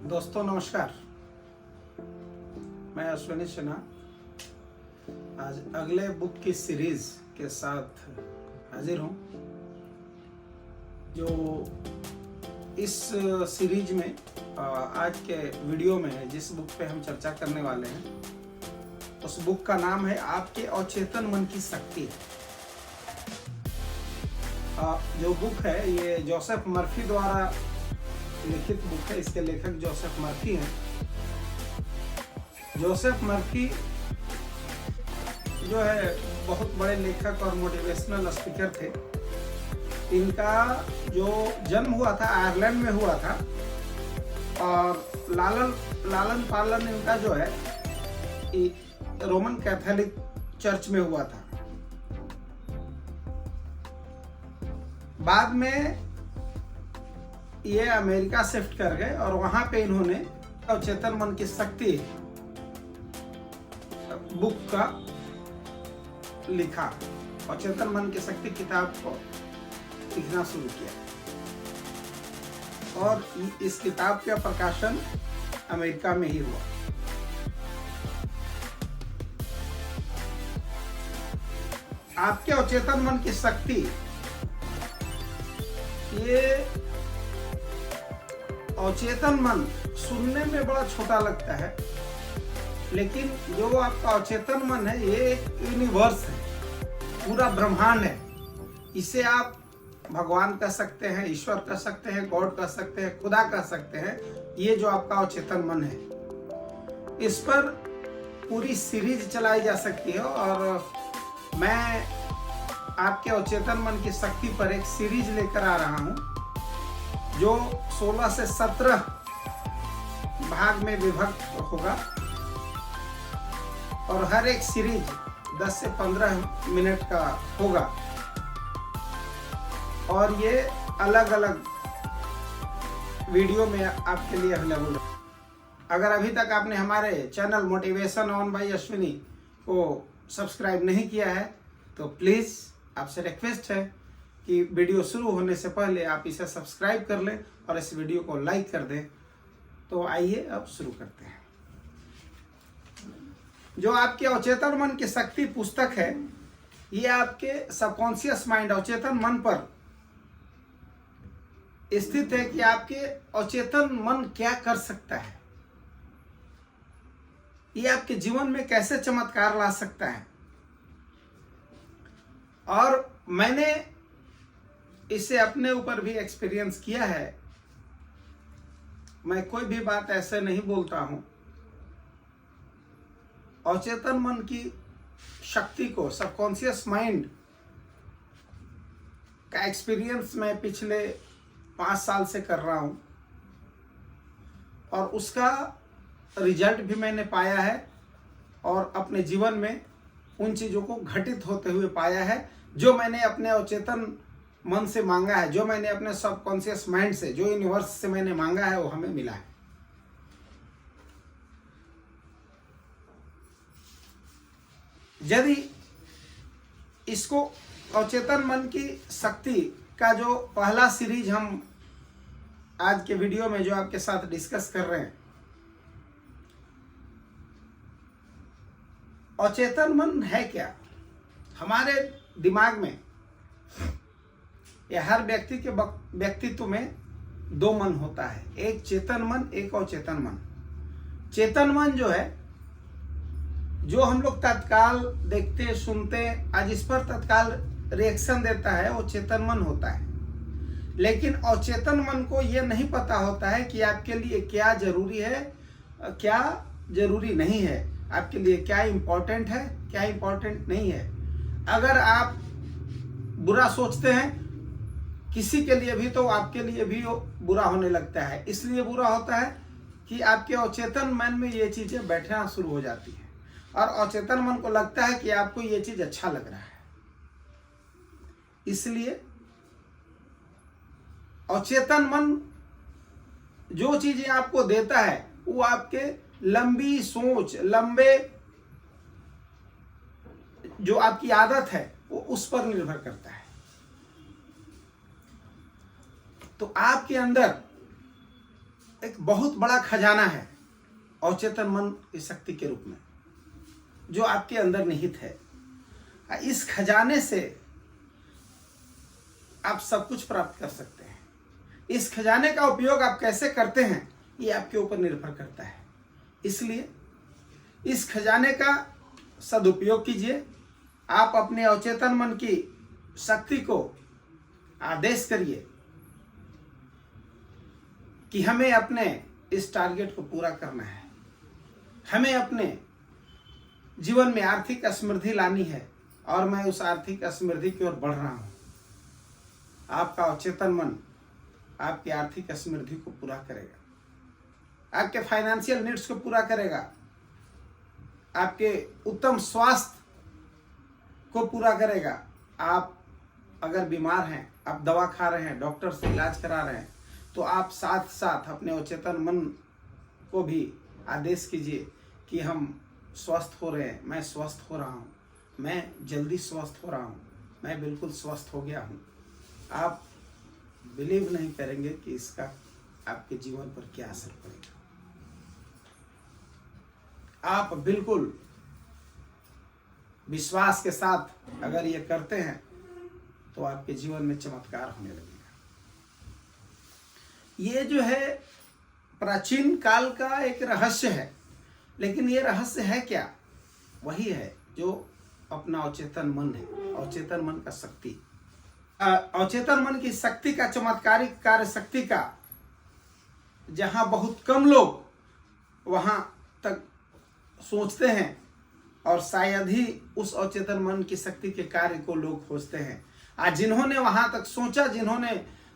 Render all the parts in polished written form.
दोस्तों नमस्कार, मैं अश्विनी सिन्हा आज अगले बुक की सीरीज के साथ हाजिर हूँ। जो इस सीरीज में आज के वीडियो में जिस बुक पे हम चर्चा करने वाले हैं उस बुक का नाम है आपके अचेतन मन की शक्ति। जो बुक है ये जोसेफ मर्फी द्वारा लिखित बुक है। इसके लेखक जोसेफ मर्फी हैं। जोसेफ मर्फी जो है बहुत बड़े लेखक और मोटिवेशनल स्पीकर थे। इनका जो जन्म हुआ था आयरलैंड में हुआ था और लालन पालन इनका जो है रोमन कैथोलिक चर्च में हुआ था। बाद में ये अमेरिका शिफ्ट कर गए और वहां पे इन्होंने अचेतन मन की शक्ति बुक का लिखा। अचेतन मन की शक्ति किताब को लिखना शुरू किया और इस किताब का प्रकाशन अमेरिका में ही हुआ। आपके अचेतन मन की शक्ति ये अचेतन मन सुनने में बड़ा छोटा लगता है, लेकिन जो आपका अचेतन मन है ये एक यूनिवर्स है, पूरा ब्रह्मांड है। इसे आप भगवान कह सकते हैं, ईश्वर कह सकते हैं, गॉड कह सकते हैं, खुदा कह सकते हैं। ये जो आपका अचेतन मन है इस पर पूरी सीरीज चलाई जा सकती है और मैं आपके अचेतन मन की शक्ति पर एक सीरीज लेकर आ रहा हूं जो 16 से 17 भाग में विभक्त होगा और हर एक सीरीज 10 से 15 मिनट का होगा और ये अलग अलग वीडियो में आपके लिए अवेलेबल है। अगर अभी तक आपने हमारे channel motivation on by Ashwini को सब्सक्राइब नहीं किया है तो प्लीज़ आपसे रिक्वेस्ट है कि वीडियो शुरू होने से पहले आप इसे सब्सक्राइब कर लें और इस वीडियो को लाइक कर दें। तो आइए अब शुरू करते हैं। जो आपके अचेतन मन की शक्ति पुस्तक है ये आपके सबकॉन्शियस माइंड अचेतन मन पर स्थित है कि आपके अचेतन मन क्या कर सकता है, ये आपके जीवन में कैसे चमत्कार ला सकता है। और मैंने इसे अपने ऊपर भी एक्सपीरियंस किया है। मैं कोई भी बात ऐसे नहीं बोलता हूं। अचेतन मन की शक्ति को सबकॉन्शियस माइंड का एक्सपीरियंस मैं पिछले 5 साल से कर रहा हूं और उसका रिजल्ट भी मैंने पाया है और अपने जीवन में उन चीज़ों को घटित होते हुए पाया है जो मैंने अपने अचेतन मन से मांगा है, जो मैंने अपने सबकॉन्शियस माइंड से, जो यूनिवर्स से मैंने मांगा है वो हमें मिला है। यदि इसको अचेतन मन की शक्ति का जो पहला सीरीज हम आज के वीडियो में जो आपके साथ डिस्कस कर रहे हैं, अचेतन मन है क्या? हमारे दिमाग में या हर व्यक्ति के व्यक्तित्व में 2 मन होता है, एक चेतन मन, एक अचेतन मन। चेतन मन जो है, जो हम लोग तत्काल देखते सुनते आज इस पर तत्काल रिएक्शन देता है, वो चेतन मन होता है। लेकिन अचेतन मन को ये नहीं पता होता है कि आपके लिए क्या जरूरी है, क्या जरूरी नहीं है, आपके लिए क्या इम्पोर्टेंट है, क्या इम्पोर्टेंट नहीं है। अगर आप बुरा सोचते हैं किसी के लिए भी तो आपके लिए भी वो बुरा होने लगता है। इसलिए बुरा होता है कि आपके अचेतन मन में ये चीजें बैठना शुरू हो जाती है और अचेतन मन को लगता है कि आपको ये चीज अच्छा लग रहा है। इसलिए अचेतन मन जो चीजें आपको देता है वो आपके लंबी सोच, लंबे जो आपकी आदत है वो उस पर निर्भर करता है। तो आपके अंदर एक बहुत बड़ा खजाना है अवचेतन मन की शक्ति के रूप में, जो आपके अंदर निहित है। इस खजाने से आप सब कुछ प्राप्त कर सकते हैं। इस खजाने का उपयोग आप कैसे करते हैं ये आपके ऊपर निर्भर करता है। इसलिए इस खजाने का सदुपयोग कीजिए। आप अपने अवचेतन मन की शक्ति को आदेश करिए कि हमें अपने इस टारगेट को पूरा करना है, हमें अपने जीवन में आर्थिक समृद्धि लानी है और मैं उस आर्थिक समृद्धि की ओर बढ़ रहा हूं। आपका अवचेतन मन आपकी आर्थिक समृद्धि को पूरा करेगा, आपके फाइनेंशियल नीड्स को पूरा करेगा, आपके उत्तम स्वास्थ्य को पूरा करेगा। आप अगर बीमार हैं, आप दवा खा रहे हैं, डॉक्टर से इलाज करा रहे हैं, तो आप साथ साथ अपने अवचेतन मन को भी आदेश कीजिए कि हम स्वस्थ हो रहे हैं, मैं स्वस्थ हो रहा हूँ, मैं जल्दी स्वस्थ हो रहा हूँ, मैं बिल्कुल स्वस्थ हो गया हूँ। आप बिलीव नहीं करेंगे कि इसका आपके जीवन पर क्या असर पड़ेगा। आप बिल्कुल विश्वास के साथ अगर ये करते हैं तो आपके जीवन में चमत्कार होने लगेगा। ये जो है प्राचीन काल का एक रहस्य है, लेकिन ये रहस्य है क्या? वही है जो अपना अवचेतन मन है, अवचेतन मन का शक्ति, अवचेतन मन की शक्ति का, चमत्कारिक कार्य शक्ति का, जहां बहुत कम लोग वहां तक सोचते हैं और शायद ही उस अवचेतन मन की शक्ति के कार्य को लोग खोजते हैं। आज जिन्होंने वहां तक सोचा, जिन्होंने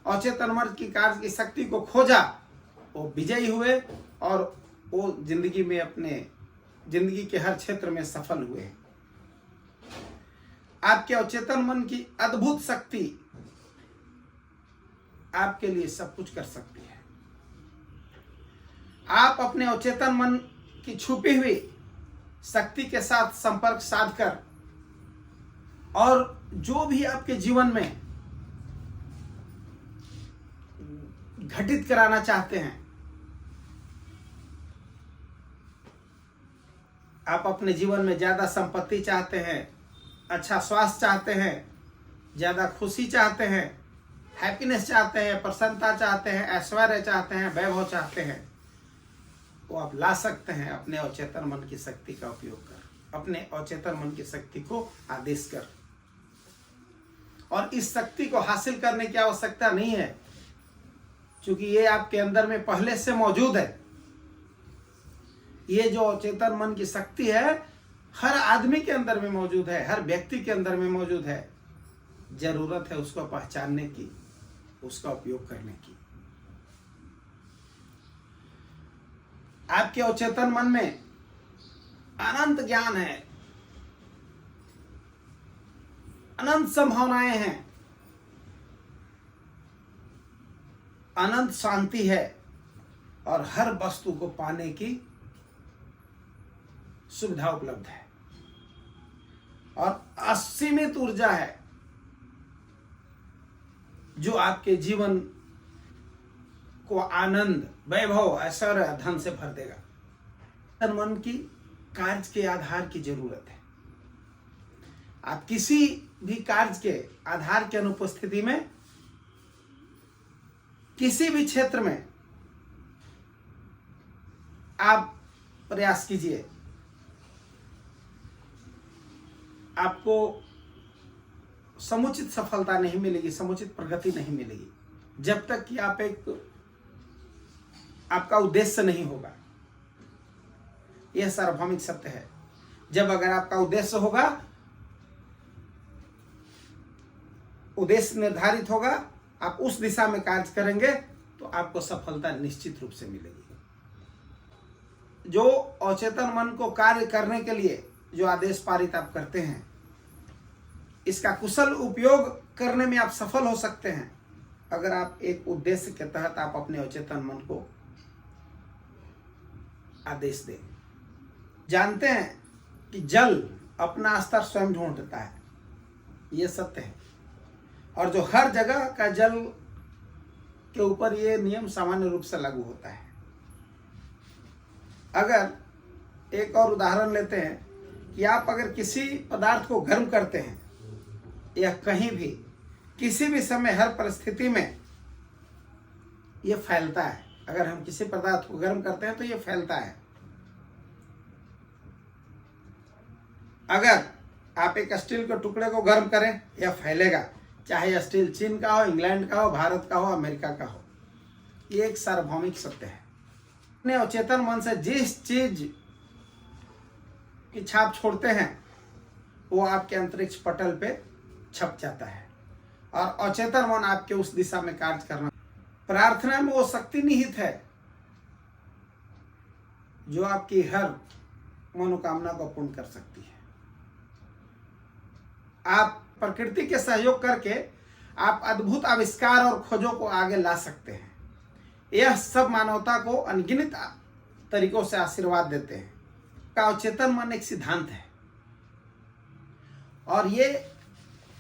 अवचेतन मन की कार्य की शक्ति को खोजा, वो विजयी हुए और वो जिंदगी में, अपने जिंदगी के हर क्षेत्र में सफल हुए। आपके अवचेतन मन की अद्भुत शक्ति आपके लिए सब कुछ कर सकती है। आप अपने अवचेतन मन की छुपी हुई शक्ति के साथ संपर्क साधकर और जो भी आपके जीवन में घटित कराना चाहते हैं, आप अपने जीवन में ज्यादा संपत्ति चाहते हैं, अच्छा स्वास्थ्य चाहते हैं, ज्यादा खुशी चाहते हैं, हैप्पीनेस चाहते हैं, प्रसन्नता चाहते हैं, ऐश्वर्य चाहते हैं, वैभव चाहते हैं, वो आप ला सकते हैं अपने अवचेतन मन की शक्ति का उपयोग कर, अपने अवचेतन मन की शक्ति को आदेश कर। और इस शक्ति को हासिल करने की आवश्यकता नहीं है, क्योंकि ये आपके अंदर में पहले से मौजूद है। ये जो अवचेतन मन की शक्ति है हर आदमी के अंदर में मौजूद है, हर व्यक्ति के अंदर में मौजूद है। जरूरत है उसको पहचानने की, उसका उपयोग करने की। आपके अवचेतन मन में अनंत ज्ञान है, अनंत संभावनाएं हैं, अनंत शांति है और हर वस्तु को पाने की सुविधा उपलब्ध है और असीमित ऊर्जा है जो आपके जीवन को आनंद, वैभव, ऐश्वर्य, धन से भर देगा। तन मन की कार्य के आधार की जरूरत है। आप किसी भी कार्य के आधार की अनुपस्थिति में किसी भी क्षेत्र में आप प्रयास कीजिए, आपको समुचित सफलता नहीं मिलेगी, समुचित प्रगति नहीं मिलेगी जब तक कि आपका उद्देश्य नहीं होगा। यह सार्वभौमिक सत्य है। जब अगर आपका उद्देश्य होगा, उद्देश्य निर्धारित होगा, आप उस दिशा में कार्य करेंगे तो आपको सफलता निश्चित रूप से मिलेगी। जो अवचेतन मन को कार्य करने के लिए जो आदेश पारित आप करते हैं, इसका कुशल उपयोग करने में आप सफल हो सकते हैं अगर आप एक उद्देश्य के तहत आप अपने अवचेतन मन को आदेश दें। जानते हैं कि जल अपना स्तर स्वयं ढूंढता है, यह सत्य है। और जो हर जगह का जल के ऊपर ये नियम सामान्य रूप से लागू होता है। अगर एक और उदाहरण लेते हैं कि आप अगर किसी पदार्थ को गर्म करते हैं या कहीं भी किसी भी समय हर परिस्थिति में ये फैलता है। अगर हम किसी पदार्थ को गर्म करते हैं तो ये फैलता है। अगर आप एक स्टील के टुकड़े को गर्म करें यह फैलेगा, चाहे स्टील चीन का हो, इंग्लैंड का हो, भारत का हो, अमेरिका का हो। ये एक सार्वभौमिक सत्य है। अपने अचेतन मन से जिस चीज की छाप छोड़ते हैं वो आपके अंतरिक्ष पटल पे छप जाता है और अचेतन मन आपके उस दिशा में कार्य करना। प्रार्थना में वो शक्ति निहित है जो आपकी हर मनोकामना को पूर्ण कर सकती है। आप प्रकृति के सहयोग करके आप अद्भुत आविष्कार और खोजों को आगे ला सकते हैं। यह सब मानवता को अनगिनत तरीकों से आशीर्वाद देते हैं। का अवचेतन मन एक सिद्धांत है और ये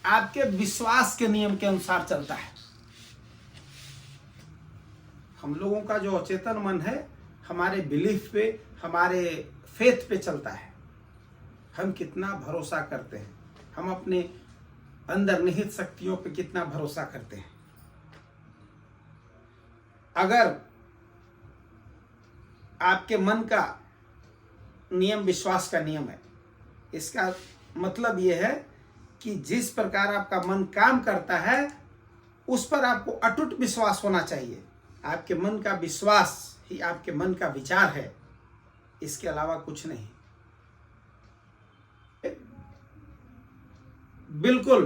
आपके विश्वास के नियम के अनुसार चलता है। हम लोगों का जो अचेतन मन है हमारे बिलीफ पे, हमारे फेथ पे चलता है। हम कितना भरोसा करते हैं, हम अपने अंदर निहित शक्तियों पे कितना भरोसा करते हैं। अगर आपके मन का नियम विश्वास का नियम है, इसका मतलब यह है कि जिस प्रकार आपका मन काम करता है उस पर आपको अटूट विश्वास होना चाहिए। आपके मन का विश्वास ही आपके मन का विचार है, इसके अलावा कुछ नहीं। बिल्कुल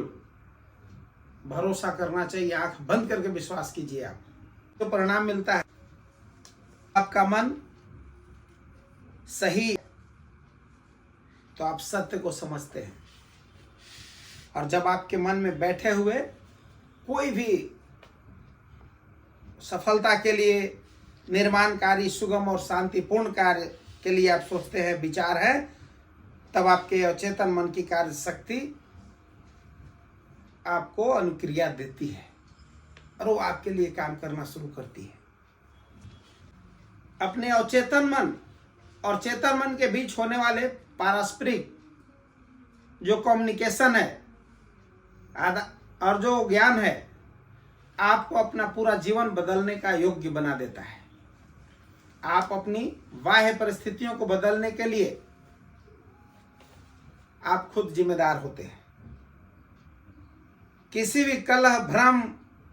भरोसा करना चाहिए, आंख बंद करके विश्वास कीजिए आप, तो परिणाम मिलता है। आपका मन सही तो आप सत्य को समझते हैं और जब आपके मन में बैठे हुए कोई भी सफलता के लिए, निर्माणकारी, सुगम और शांतिपूर्ण कार्य के लिए आप सोचते हैं, विचार है, तब आपके अचेतन मन की कार्य शक्ति आपको अनुक्रिया देती है और वो आपके लिए काम करना शुरू करती है। अपने अवचेतन मन और चेतन मन के बीच होने वाले पारस्परिक जो कम्युनिकेशन है और जो ज्ञान है आपको अपना पूरा जीवन बदलने का योग्य बना देता है। आप अपनी बाह्य परिस्थितियों को बदलने के लिए आप खुद जिम्मेदार होते हैं। किसी भी कलह, भ्रम,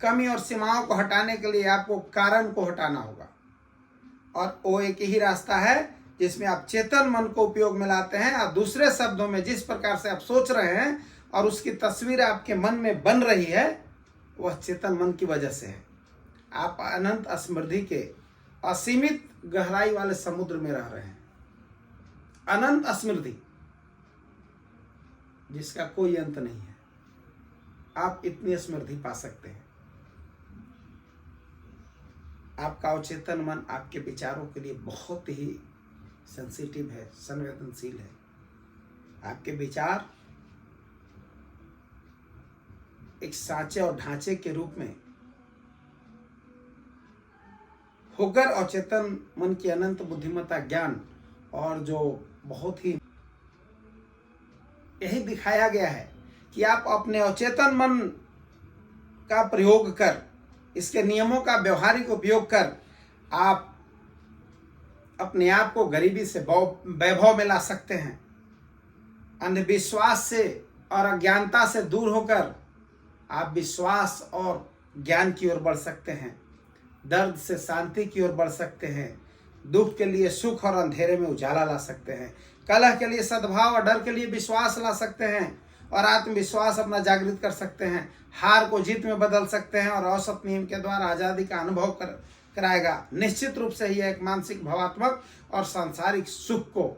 कमी और सीमाओं को हटाने के लिए आपको कारण को हटाना होगा और वो एक ही रास्ता है जिसमें आप चेतन मन को उपयोग में लाते हैं। और दूसरे शब्दों में जिस प्रकार से आप सोच रहे हैं और उसकी तस्वीर आपके मन में बन रही है वह चेतन मन की वजह से है। आप अनंत समृद्धि के असीमित गहराई वाले समुद्र में रह रहे हैं। अनंत समृद्धि जिसका कोई अंत नहीं है, आप इतनी समृद्धि पा सकते हैं। आपका अवचेतन मन आपके विचारों के लिए बहुत ही सेंसिटिव है, संवेदनशील है। आपके विचार एक सांचे और ढांचे के रूप में होकर अवचेतन मन की अनंत बुद्धिमत्ता, ज्ञान और जो बहुत ही यही दिखाया गया है कि आप अपने अवचेतन मन का प्रयोग कर, इसके नियमों का व्यवहारिक उपयोग कर आप अपने आप को गरीबी से वैभव में ला सकते हैं। अंधविश्वास से और अज्ञानता से दूर होकर आप विश्वास और ज्ञान की ओर बढ़ सकते हैं। दर्द से शांति की ओर बढ़ सकते हैं। दुख के लिए सुख और अंधेरे में उजाला ला सकते हैं। कलह के लिए सद्भाव और डर के लिए विश्वास ला सकते हैं और आत्मविश्वास अपना जागृत कर सकते हैं। हार को जीत में बदल सकते हैं और औसत नियम के द्वारा आज़ादी का अनुभव कराएगा। निश्चित रूप से यह एक मानसिक, भावात्मक और सांसारिक सुख को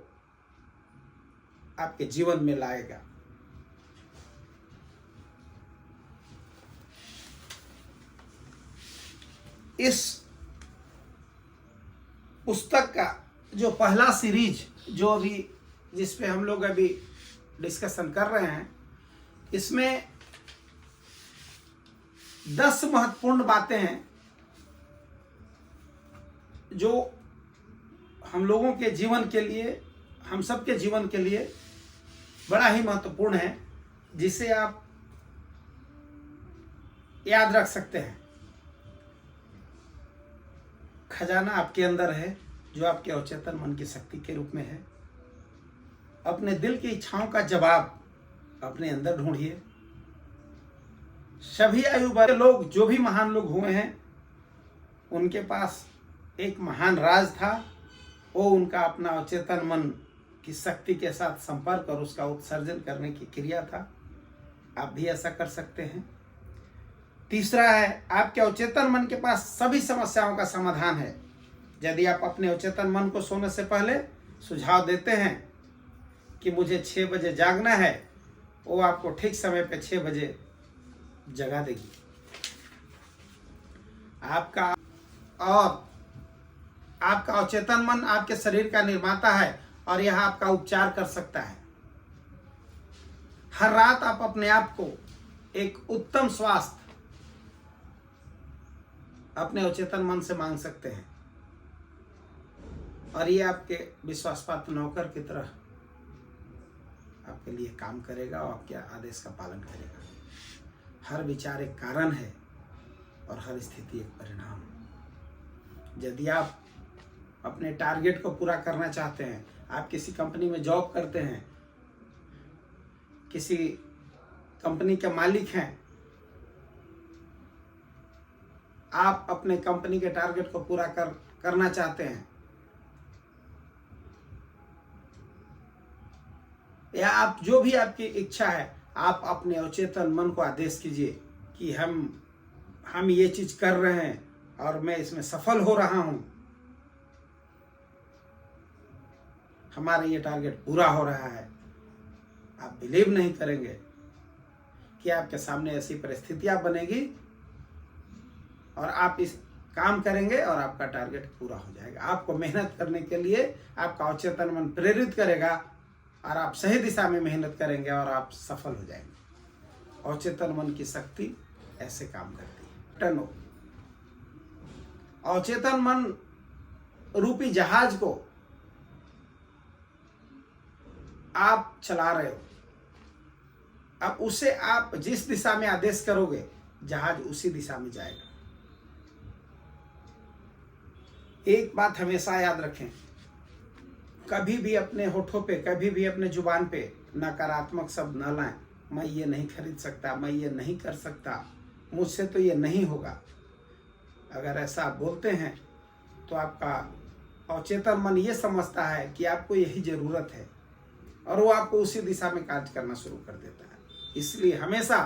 आपके जीवन में लाएगा। इस पुस्तक का जो पहला सीरीज जो अभी जिस पे हम लोग अभी डिस्कशन कर रहे हैं, इसमें 10 महत्वपूर्ण बातें हैं जो हम लोगों के जीवन के लिए, हम सबके जीवन के लिए बड़ा ही महत्वपूर्ण है, जिसे आप याद रख सकते हैं। खजाना आपके अंदर है, जो आपके अवचेतन मन की शक्ति के रूप में है। अपने दिल की इच्छाओं का जवाब अपने अंदर ढूंढिए। सभी आयु वर्ग के लोग, जो भी महान लोग हुए हैं, उनके पास एक महान राज था। वो उनका अपना अवचेतन मन की शक्ति के साथ संपर्क और उसका उत्सर्जन करने की क्रिया था। आप भी ऐसा कर सकते हैं। तीसरा है, आपके अवचेतन मन के पास सभी समस्याओं का समाधान है। यदि आप अपने अवचेतन मन को सोने से पहले सुझाव देते हैं कि मुझे 6 बजे जागना है, वो आपको ठीक समय पे 6 बजे जगा देगी। आपका अवचेतन मन आपके शरीर का निर्माता है और यह आपका उपचार कर सकता है। हर रात आप अपने आप को एक उत्तम स्वास्थ्य अपने अवचेतन मन से मांग सकते हैं, और ये आपके विश्वासपात्र नौकर की तरह आपके लिए काम करेगा और आपके आदेश का पालन करेगा। हर विचार एक कारण है और हर स्थिति एक परिणाम। यदि आप अपने टारगेट को पूरा करना चाहते हैं, आप किसी कंपनी में जॉब करते हैं, किसी कंपनी के मालिक हैं, आप अपने कंपनी के टारगेट को पूरा करना चाहते हैं, या आप जो भी आपकी इच्छा है, आप अपने अवचेतन मन को आदेश कीजिए कि हम ये चीज कर रहे हैं और मैं इसमें सफल हो रहा हूं, हमारा ये टारगेट पूरा हो रहा है। आप बिलीव नहीं करेंगे कि आपके सामने ऐसी परिस्थितियां बनेगी और आप इस काम करेंगे और आपका टारगेट पूरा हो जाएगा। आपको मेहनत करने के लिए आपका अवचेतन मन प्रेरित करेगा और आप सही दिशा में मेहनत करेंगे और आप सफल हो जाएंगे। अवचेतन मन की शक्ति ऐसे काम करती है। टनो अवचेतन मन रूपी जहाज को आप चला रहे हो। अब उसे आप जिस दिशा में आदेश करोगे, जहाज उसी दिशा में जाएगा। एक बात हमेशा याद रखें, कभी भी अपने होठों पे, कभी भी अपने जुबान पे नकारात्मक शब्द न लाएं। मैं ये नहीं खरीद सकता, मैं ये नहीं कर सकता, मुझसे तो ये नहीं होगा। अगर ऐसा आप बोलते हैं तो आपका अवचेतन मन ये समझता है कि आपको यही जरूरत है और वो आपको उसी दिशा में कार्य करना शुरू कर देता है। इसलिए हमेशा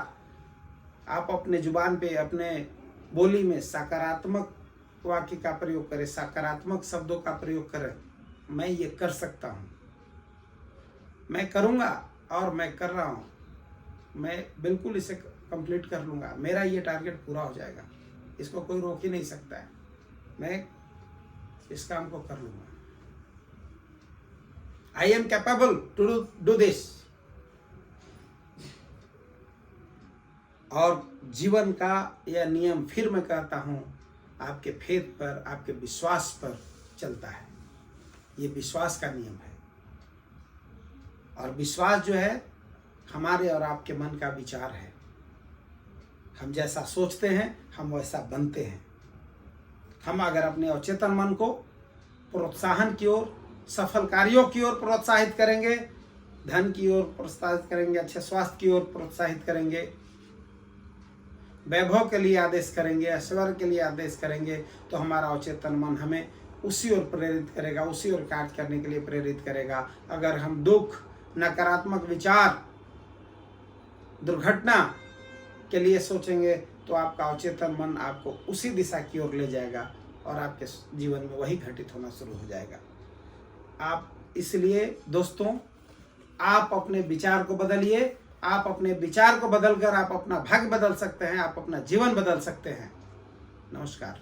आप अपने जुबान पे, अपने बोली में सकारात्मक वाक्य का प्रयोग करें, सकारात्मक शब्दों का प्रयोग करें। मैं ये कर सकता हूँ, मैं करूँगा और मैं कर रहा हूँ, मैं बिल्कुल इसे कंप्लीट कर लूँगा, मेरा ये टारगेट पूरा हो जाएगा, इसको कोई रोक ही नहीं सकता है, मैं इस काम को कर लूँगा। I am capable to do this. और जीवन का यह नियम फिर मैं कहता हूँ, आपके फेथ पर, आपके विश्वास पर चलता है। ये विश्वास का नियम है, और विश्वास जो है हमारे और आपके मन का विचार है। हम जैसा सोचते हैं हम वैसा बनते हैं। हम अगर अपने अवचेतन मन को प्रोत्साहन की ओर, सफल कार्यों की ओर प्रोत्साहित करेंगे, धन की ओर प्रोत्साहित करेंगे, अच्छे स्वास्थ्य की ओर प्रोत्साहित करेंगे, वैभव के लिए आदेश करेंगे, ऐश्वर्य के लिए आदेश करेंगे, तो हमारा अवचेतन मन हमें उसी ओर प्रेरित करेगा, उसी ओर कार्य करने के लिए प्रेरित करेगा। अगर हम दुख, नकारात्मक विचार, दुर्घटना के लिए सोचेंगे तो आपका अवचेतन मन आपको उसी दिशा की ओर ले जाएगा और आपके जीवन में वही घटित होना शुरू हो जाएगा। आप इसलिए दोस्तों, आप अपने विचार को बदलिए। आप अपने विचार को बदलकर आप अपना भाग्य बदल सकते हैं, आप अपना जीवन बदल सकते हैं। नमस्कार।